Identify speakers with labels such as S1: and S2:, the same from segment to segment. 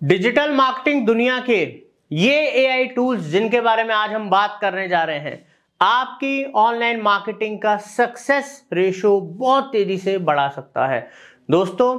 S1: Digital marketing दुनिया के ये एआई टूल्स जिनके बारे में आज हम बात करने जा रहे हैं, आपकी ऑनलाइन मार्केटिंग का सक्सेस रेशो बहुत तेजी से बढ़ा सकता है। दोस्तों,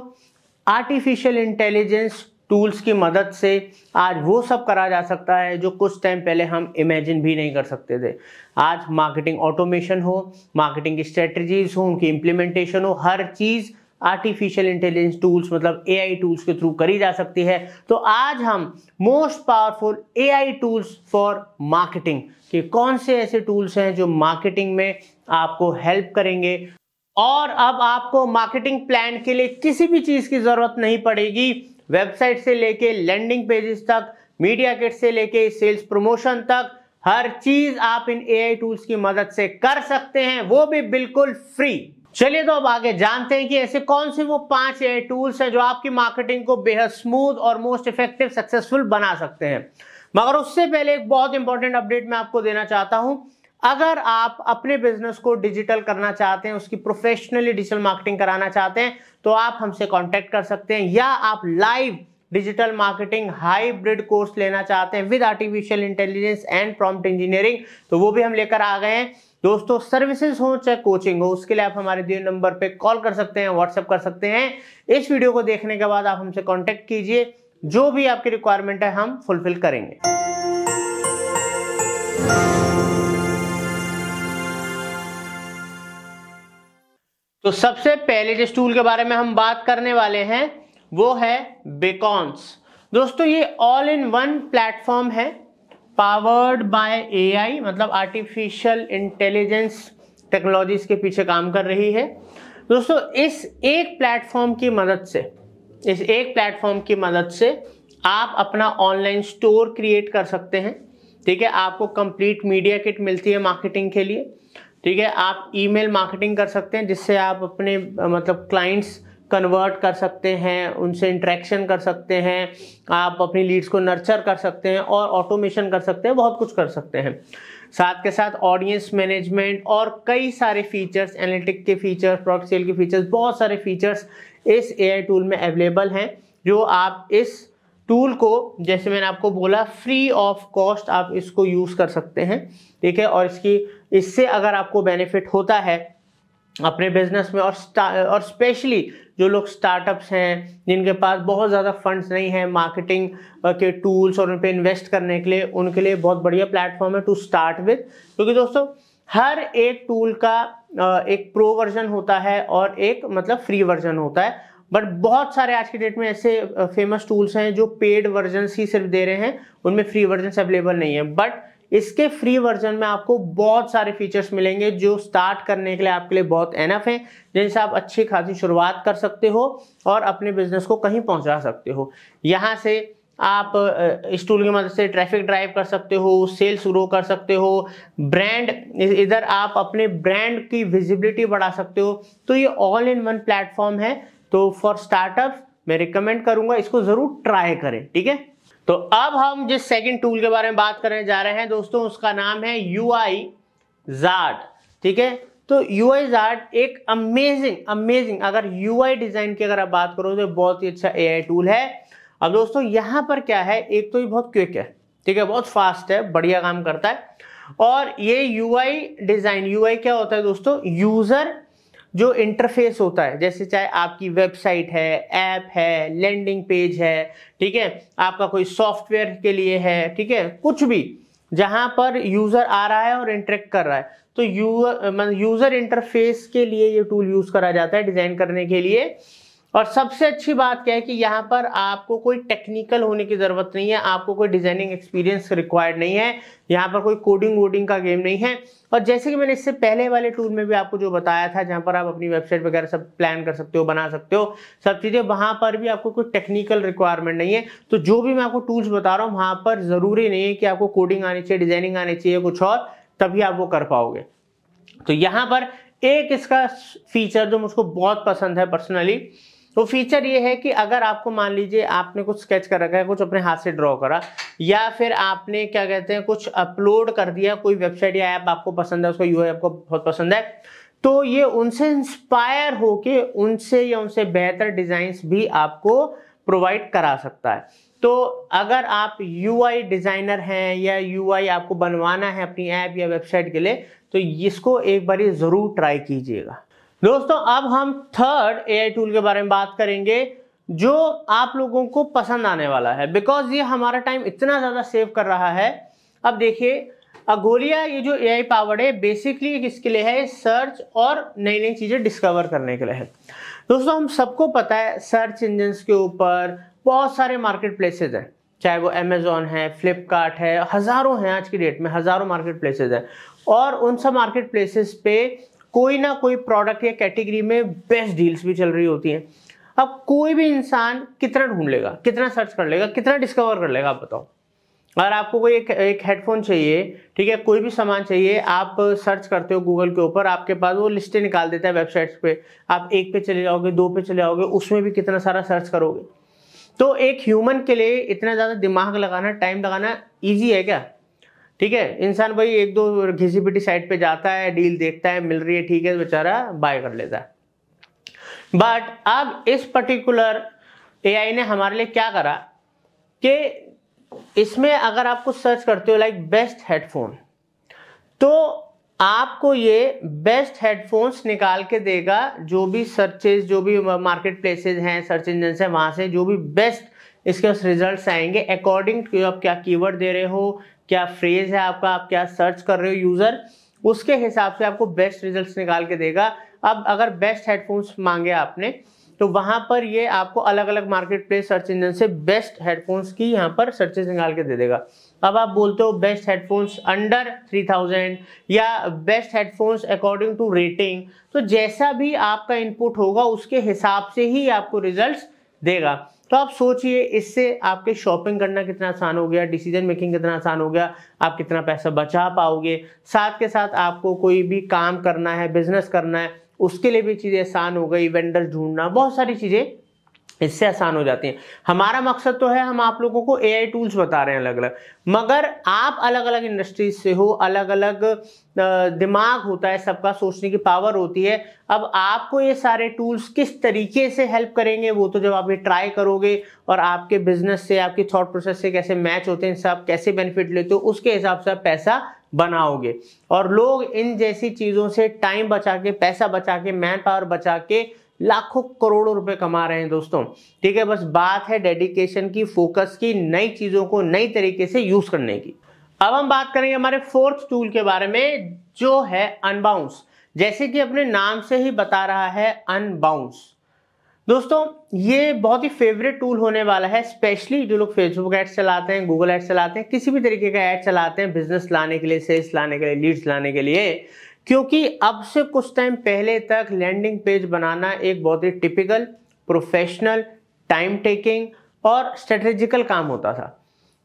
S1: आर्टिफिशियल इंटेलिजेंस टूल्स की मदद से आज वो सब करा जा सकता है जो कुछ टाइम पहले हम इमेजिन भी नहीं कर सकते थे। आज मार्केटिंग ऑटोमेशन हो, मार्केटिंग की स्ट्रेटजीज हो, उनकी इंप्लीमेंटेशन हो, हर चीज आर्टिफिशियल इंटेलिजेंस टूल्स मतलब एआई टूल्स के थ्रू करी जा सकती है। तो आज हम most powerful AI tools for marketing के कौन से ऐसे टूल्स हैं जो मार्केटिंग में आपको हेल्प करेंगे, और अब आपको मार्केटिंग प्लान के लिए किसी भी चीज की जरूरत नहीं पड़ेगी। वेबसाइट से लेके लैंडिंग पेजेस तक, मीडिया किट से लेके सेल्स प्रमोशन तक, हर चीज आप इन एआई टूल्स की मदद से कर सकते हैं, वो भी बिल्कुल फ्री। चलिए तो अब आगे जानते हैं कि ऐसे कौन से वो 5 एआई टूल्स हैं जो आपकी मार्केटिंग को बेहद स्मूथ और मोस्ट इफेक्टिव सक्सेसफुल बना सकते हैं। मगर उससे पहले एक बहुत इंपॉर्टेंट अपडेट मैं आपको देना चाहता हूं। अगर आप अपने बिजनेस को डिजिटल करना चाहते हैं, उसकी प्रोफेशनली डिजिटल मार्केटिंग कराना चाहते हैं, तो आप हमसे कांटेक्ट कर सकते हैं, या आप live digital marketing hybrid course लेना चाहते हैं with artificial intelligence and prompt engineering, तो वो भी हम लेकर आ गए हैं। दोस्तों, सर्विसेज हो चाहे कोचिंग हो, उसके लिए आप हमारे दिए नंबर पे कॉल कर सकते हैं, व्हाट्सएप कर सकते हैं। इस वीडियो को देखने के बाद आप हमसे कांटेक्ट कीजिए, जो भी आपकी रिक्वायरमेंट है हम फुलफिल करेंगे। तो सबसे पहले जिस टूल के बारे में हम बात करने वाले हैं वो है बेकॉन्स। दोस्तों, ये ऑल इन वन प्लेटफॉर्म है, पावर्ड बाय एआई, मतलब आर्टिफिशियल इंटेलिजेंस टेक्नोलॉजीज के पीछे काम कर रही है। दोस्तों, इस एक प्लेटफॉर्म की मदद से आप अपना ऑनलाइन स्टोर क्रिएट कर सकते हैं। ठीक है, आपको कंप्लीट मीडिया किट मिलती है मार्केटिंग के लिए। ठीक है, आप ईमेल मार्केटिंग कर सकते हैं, जिससे आप अपने मतलब क्लाइंट्स कन्वर्ट कर सकते हैं, उनसे इंटरेक्शन कर सकते हैं, आप अपनी लीड्स को नर्चर कर सकते हैं और ऑटोमेशन कर सकते हैं, बहुत कुछ कर सकते हैं। साथ के साथ ऑडियंस मैनेजमेंट और कई सारे फीचर्स, एनालिटिक के फीचर्स, प्रोडक्ट सेल के फीचर्स, बहुत सारे फीचर्स इस एआई टूल में अवेलेबल हैं, जो आप इस टूल को, जैसे मैंने आपको बोला, फ्री ऑफ कॉस्ट आप इसको यूज कर सकते हैं। ठीक है, और इससे अगर आपको बेनिफिट होता है अपने बिजनेस में, और स्पेशली जो लोग स्टार्टअप्स हैं, जिनके पास बहुत ज़्यादा फंड्स नहीं है मार्केटिंग के टूल्स और उन पे इन्वेस्ट करने के लिए, उनके लिए बहुत बढ़िया प्लेटफॉर्म है टू स्टार्ट विद। क्योंकि दोस्तों, हर एक टूल का एक प्रो वर्जन होता है और एक मतलब फ्री वर्जन होता है, बट बहुत सारे आज की डेट में ऐसे फेमस टूल्स हैं जो पेड वर्जन ही सिर्फ दे रहे हैं, उनमें फ्री वर्जन अवेलेबल नहीं है। बट इसके फ्री वर्जन में आपको बहुत सारे फीचर्स मिलेंगे जो स्टार्ट करने के लिए आपके लिए बहुत एनफ है, जिनसे आप अच्छी खासी शुरुआत कर सकते हो और अपने बिजनेस को कहीं पहुंचा सकते हो। यहाँ से आप इस टूल की मदद से ट्रैफिक ड्राइव कर सकते हो, सेल्स ग्रो कर सकते हो, ब्रांड, इधर आप अपने ब्रांड की विजिबिलिटी बढ़ा सकते हो। तो ये ऑल इन वन प्लेटफॉर्म है, तो फॉर स्टार्टअप मैं रिकमेंड करूंगा, इसको जरूर ट्राई करें। ठीक है, तो अब हम जिस सेकंड टूल के बारे में बात करने जा रहे हैं दोस्तों, उसका नाम है UiZard। ठीक है, तो UiZard एक अमेजिंग अगर यूआई डिजाइन की अगर आप बात करो तो बहुत ही अच्छा एआई टूल है। अब दोस्तों, यहां पर क्या है, एक तो ये बहुत क्विक है, ठीक है, बहुत फास्ट है, बढ़िया काम करता है। और ये यूआई डिजाइन, यूआई क्या होता है दोस्तों, यूजर जो इंटरफेस होता है, जैसे चाहे आपकी वेबसाइट है, ऐप है, लैंडिंग पेज है, ठीक है, आपका कोई सॉफ्टवेयर के लिए है, ठीक है, कुछ भी जहां पर यूजर आ रहा है और इंटरेक्ट कर रहा है, तो यूजर इंटरफेस के लिए ये टूल यूज करा जाता है डिजाइन करने के लिए। और सबसे अच्छी बात क्या है कि यहाँ पर आपको कोई टेक्निकल होने की जरूरत नहीं है, आपको कोई डिजाइनिंग एक्सपीरियंस रिक्वायर्ड नहीं है, यहाँ पर कोई कोडिंग वोडिंग का गेम नहीं है। और जैसे कि मैंने इससे पहले वाले टूल में भी आपको जो बताया था, जहाँ पर आप अपनी वेबसाइट वगैरह सब प्लान कर सकते हो, बना सकते हो सब चीजें, वहां पर भी आपको कोई टेक्निकल रिक्वायरमेंट नहीं है। तो जो भी मैं आपको टूल्स बता रहा हूँ, वहां पर जरूरी नहीं है कि आपको कोडिंग आनी चाहिए, डिजाइनिंग आनी चाहिए, कुछ और, तभी आप वो कर पाओगे। तो यहाँ पर एक इसका फीचर जो मुझको बहुत पसंद है पर्सनली, तो फीचर ये है कि अगर आपको मान लीजिए आपने कुछ स्केच कर रखा है, कुछ अपने हाथ से ड्रॉ करा, या फिर आपने क्या कहते हैं कुछ अपलोड कर दिया, कोई वेबसाइट या ऐप आपको पसंद है, उसका यूआई आपको बहुत पसंद है, तो ये उनसे इंस्पायर होके उनसे या उनसे बेहतर डिजाइन्स भी आपको प्रोवाइड करा सकता है। तो अगर आप यूआई डिजाइनर हैं या यूआई आपको बनवाना है अपनी ऐप या वेबसाइट के लिए, तो इसको एक बार जरूर ट्राई कीजिएगा। दोस्तों अब हम थर्ड एआई टूल के बारे में बात करेंगे जो आप लोगों को पसंद आने वाला है, बिकॉज ये हमारा टाइम इतना ज्यादा सेव कर रहा है। अब देखिए अगोलिया ये जो एआई पावर्ड है बेसिकली किसके लिए है, सर्च और नई नई चीजें डिस्कवर करने के लिए है। दोस्तों हम सबको पता है सर्च इंजन के ऊपर बहुत सारे मार्केट प्लेसेस हैं, चाहे वो अमेजोन है, फ्लिपकार्ट है, हजारों हैं आज की डेट में, हजारों मार्केट प्लेसेस हैं। और उन सब मार्केट प्लेसेस पे कोई ना कोई प्रोडक्ट या कैटेगरी में बेस्ट डील्स भी चल रही होती हैं। अब कोई भी इंसान कितना ढूंढ लेगा, कितना सर्च कर लेगा, कितना डिस्कवर कर लेगा, आप बताओ। अगर आपको कोई एक हेडफोन चाहिए, ठीक है, कोई भी सामान चाहिए, आप सर्च करते हो गूगल के ऊपर, आपके पास वो लिस्टें निकाल देता है वेबसाइट्स पे, आप 1 पे चले जाओगे, 2 पे चले जाओगे, उसमें भी कितना सारा सर्च करोगे। तो एक ह्यूमन के लिए इतना ज्यादा दिमाग लगाना, टाइम लगाना ईजी है क्या? ठीक है, इंसान भाई 1-2 घिसी पिटी साइट पे जाता है, डील देखता है, मिल रही है, ठीक है, बेचारा बाय कर लेता है। बट अब इस पर्टिकुलर एआई ने हमारे लिए क्या करा कि इसमें अगर आपको सर्च करते हो लाइक बेस्ट हेडफोन, तो आपको ये बेस्ट हेडफोन्स निकाल के देगा। जो भी सर्चेस, जो भी मार्केट प्लेसेस हैं, सर्च इंजन है, वहां से जो भी बेस्ट इसके रिजल्ट्स आएंगे अकॉर्डिंग टू आप क्या कीवर्ड दे रहे हो, क्या फ्रेज है आपका, आप क्या सर्च कर रहे हो यूजर, उसके हिसाब से आपको बेस्ट रिजल्ट्स निकाल के देगा। अब अगर बेस्ट हेडफोन्स मांगे आपने, तो वहां पर ये आपको अलग अलग मार्केट प्लेस सर्च इंजन से बेस्ट हेडफोन्स की यहाँ पर सर्चेस निकाल के दे देगा। अब आप बोलते हो बेस्ट हेडफोन्स अंडर 3000 या best headphones according to rating, तो जैसा भी आपका इनपुट होगा उसके हिसाब से ही आपको रिजल्ट्स देगा। तो आप सोचिए इससे आपके शॉपिंग करना कितना आसान हो गया, डिसीजन मेकिंग कितना आसान हो गया, आप कितना पैसा बचा पाओगे, साथ के साथ आपको कोई भी काम करना है, बिजनेस करना है, उसके लिए भी चीजें आसान हो गई, वेंडर ढूंढना, बहुत सारी चीजें इससे आसान हो जाती हैं। हमारा मकसद तो है हम आप लोगों को एआई टूल्स बता रहे हैं अलग अलग, मगर आप अलग अलग इंडस्ट्रीज से हो, अलग अलग दिमाग होता है सबका, सोचने की पावर होती है। अब आपको ये सारे टूल्स किस तरीके से हेल्प करेंगे वो तो जब आप ये ट्राई करोगे और आपके बिजनेस से, आपकी थॉट प्रोसेस से कैसे मैच होते हैं, सब कैसे बेनिफिट लेते हो, उसके हिसाब से आप पैसा बनाओगे। और लोग इन जैसी चीजों से टाइम बचा के, पैसा बचा के, मैन पावर बचा के लाखों करोड़ों रुपए कमा रहे हैं दोस्तों। ठीक है, बस बात है डेडिकेशन की, फोकस की, नई चीजों को नई तरीके से यूज करने की। अब हम बात करेंगे हमारे फोर्थ टूल के बारे में जो है अनबाउंस। जैसे कि अपने नाम से ही बता रहा है अनबाउंस। दोस्तों ये बहुत ही फेवरेट टूल होने वाला है, स्पेशली जो लोग फेसबुक एड्स चलाते हैं, गूगल एड्स चलाते हैं, किसी भी तरीके का एड चलाते हैं बिजनेस लाने के लिए, सेल्स लाने के लिए, लीड्स लाने के लिए। क्योंकि अब से कुछ टाइम पहले तक लैंडिंग पेज बनाना एक बहुत ही टिपिकल, प्रोफेशनल, टाइम टेकिंग और स्ट्रेटेजिकल काम होता था।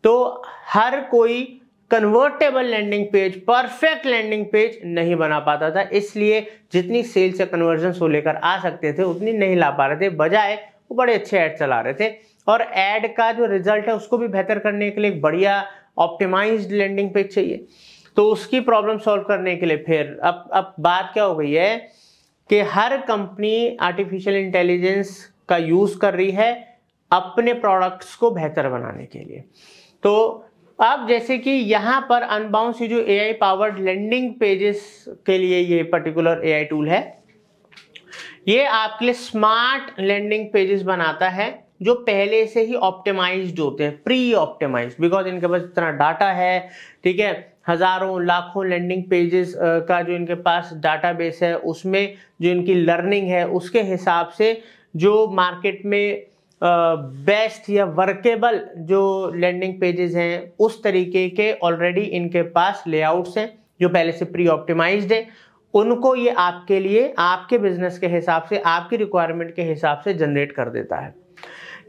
S1: तो हर कोई convertible landing page, perfect landing page नहीं बना पाता था, इसलिए जितनी सेल्स या कन्वर्जन वो लेकर आ सकते थे उतनी नहीं ला पा रहे थे, बजाय वो बड़े अच्छे ऐड चला रहे थे। और ऐड का जो रिजल्ट है उसको भी बेहतर करने के लिए एक बढ़िया ऑप्टिमाइज्ड लैंडिंग पेज चाहिए। तो उसकी प्रॉब्लम सॉल्व करने के लिए फिर अब बात क्या हो गई है कि हर कंपनी आर्टिफिशियल इंटेलिजेंस का यूज कर रही है अपने प्रोडक्ट्स को बेहतर बनाने के लिए। तो अब जैसे कि यहाँ पर अनबाउंस जो एआई पावर्ड लैंडिंग पेजेस के लिए ये पर्टिकुलर एआई टूल है, ये आपके लिए स्मार्ट लैंडिंग पेजेस बनाता है जो पहले से ही ऑप्टिमाइज्ड होते हैं, प्री ऑप्टिमाइज्ड, बिकॉज इनके पास इतना डाटा है। ठीक है, हजारों लाखों लैंडिंग पेजेस का जो इनके पास डाटाबेस है, उसमें जो इनकी लर्निंग है उसके हिसाब से जो मार्केट में बेस्ट या वर्केबल जो लैंडिंग पेजेस हैं उस तरीके के ऑलरेडी इनके पास लेआउट्स हैं जो पहले से प्री ऑप्टिमाइज्ड है। उनको ये आपके लिए, आपके बिजनेस के हिसाब से, आपकी रिक्वायरमेंट के हिसाब से जनरेट कर देता है,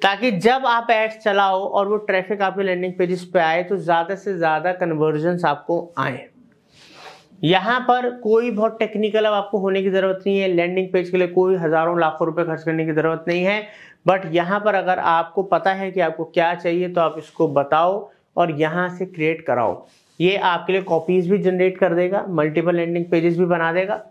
S1: ताकि जब आप एड्स चलाओ और वो ट्रैफिक आपके लैंडिंग पेजेस पे आए तो ज्यादा से ज्यादा कन्वर्जन्स आपको आए। यहाँ पर कोई बहुत टेक्निकल अब आपको होने की जरूरत नहीं है, लैंडिंग पेज के लिए कोई हजारों लाखों रुपए खर्च करने की जरूरत नहीं है। बट यहाँ पर अगर आपको पता है कि आपको क्या चाहिए तो आप इसको बताओ और यहाँ से क्रिएट कराओ। ये आपके लिए कॉपीज भी जनरेट कर देगा, मल्टीपल लैंडिंग पेजेस भी बना देगा,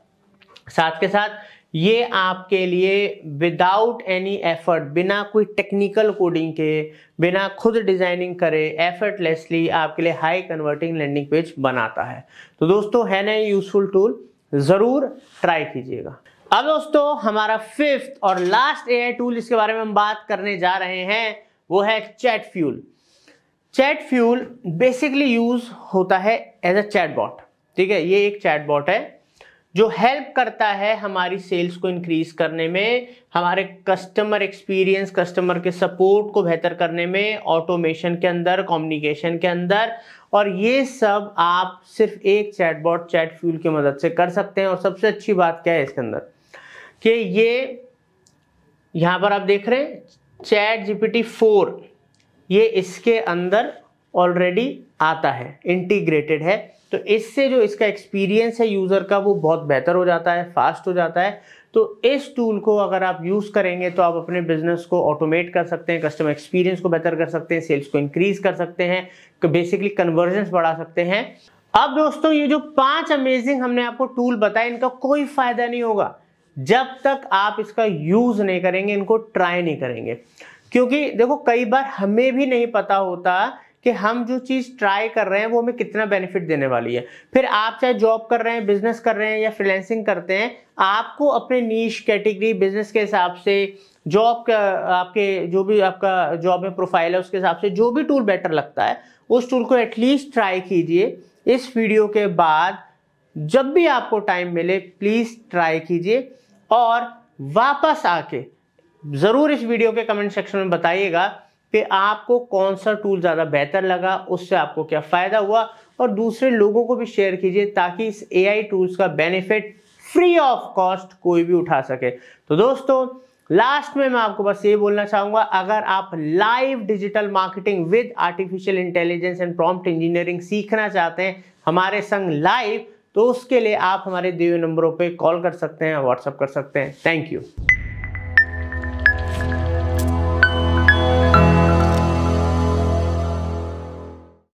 S1: साथ के साथ ये आपके लिए विदाउट एनी एफर्ट, बिना कोई टेक्निकल कोडिंग के, बिना खुद डिजाइनिंग करे, एफर्टलेसली आपके लिए हाई कन्वर्टिंग लैंडिंग पेज बनाता है। तो दोस्तों है ना यूजफुल टूल, जरूर ट्राई कीजिएगा। अब दोस्तों हमारा फिफ्थ और लास्ट एआई टूल जिसके बारे में हम बात करने जा रहे हैं वो है chat fuel. Chat fuel basically use होता है एज अ चैटबॉट। ठीक है, ये एक चैटबॉट है जो हेल्प करता है हमारी सेल्स को इंक्रीज करने में, हमारे कस्टमर एक्सपीरियंस, कस्टमर के सपोर्ट को बेहतर करने में, ऑटोमेशन के अंदर, कम्युनिकेशन के अंदर। और ये सब आप सिर्फ एक चैटबॉट चैट फ्यूल की मदद से कर सकते हैं। और सबसे अच्छी बात क्या है इसके अंदर कि ये यहां पर आप देख रहे हैं चैट जीपीटी 4, ये इसके अंदर ऑलरेडी आता है, इंटीग्रेटेड है। तो इससे जो इसका एक्सपीरियंस है यूजर का वो बहुत बेहतर हो जाता है, फास्ट हो जाता है। तो इस टूल को अगर आप यूज करेंगे तो आप अपने बिजनेस को ऑटोमेट कर सकते हैं, कस्टमर एक्सपीरियंस को बेहतर कर सकते हैं, सेल्स को इंक्रीज कर सकते हैं, बेसिकली कन्वर्जन्स बढ़ा सकते हैं। अब दोस्तों ये जो 5 अमेजिंग हमने आपको टूल बताए, इनका कोई फायदा नहीं होगा जब तक आप इसका यूज नहीं करेंगे, इनको ट्राई नहीं करेंगे। क्योंकि देखो कई बार हमें भी नहीं पता होता कि हम जो चीज ट्राई कर रहे हैं वो हमें कितना बेनिफिट देने वाली है। फिर आप चाहे जॉब कर रहे हैं, बिजनेस कर रहे हैं या फ्रीलांसिंग करते हैं, आपको अपने नीश कैटेगरी, बिजनेस के हिसाब से, जॉब का आपके जो भी आपका जॉब में प्रोफाइल है उसके हिसाब से जो भी टूल बेटर लगता है उस टूल को एटलीस्ट ट्राई कीजिए। इस वीडियो के बाद जब भी आपको टाइम मिले प्लीज ट्राई कीजिए और वापस आके जरूर इस वीडियो के कमेंट सेक्शन में बताइएगा कि आपको कौन सा टूल ज्यादा बेहतर लगा, उससे आपको क्या फायदा हुआ, और दूसरे लोगों को भी शेयर कीजिए ताकि इस एआई टूल्स का बेनिफिट फ्री ऑफ कॉस्ट कोई भी उठा सके। तो दोस्तों लास्ट में मैं आपको बस ये बोलना चाहूंगा, अगर आप live digital marketing with artificial intelligence and prompt engineering सीखना चाहते हैं हमारे संग लाइव, तो उसके लिए आप हमारे दिए हुए नंबरों पे कॉल कर सकते हैं, व्हाट्सएप कर सकते हैं। Thank you.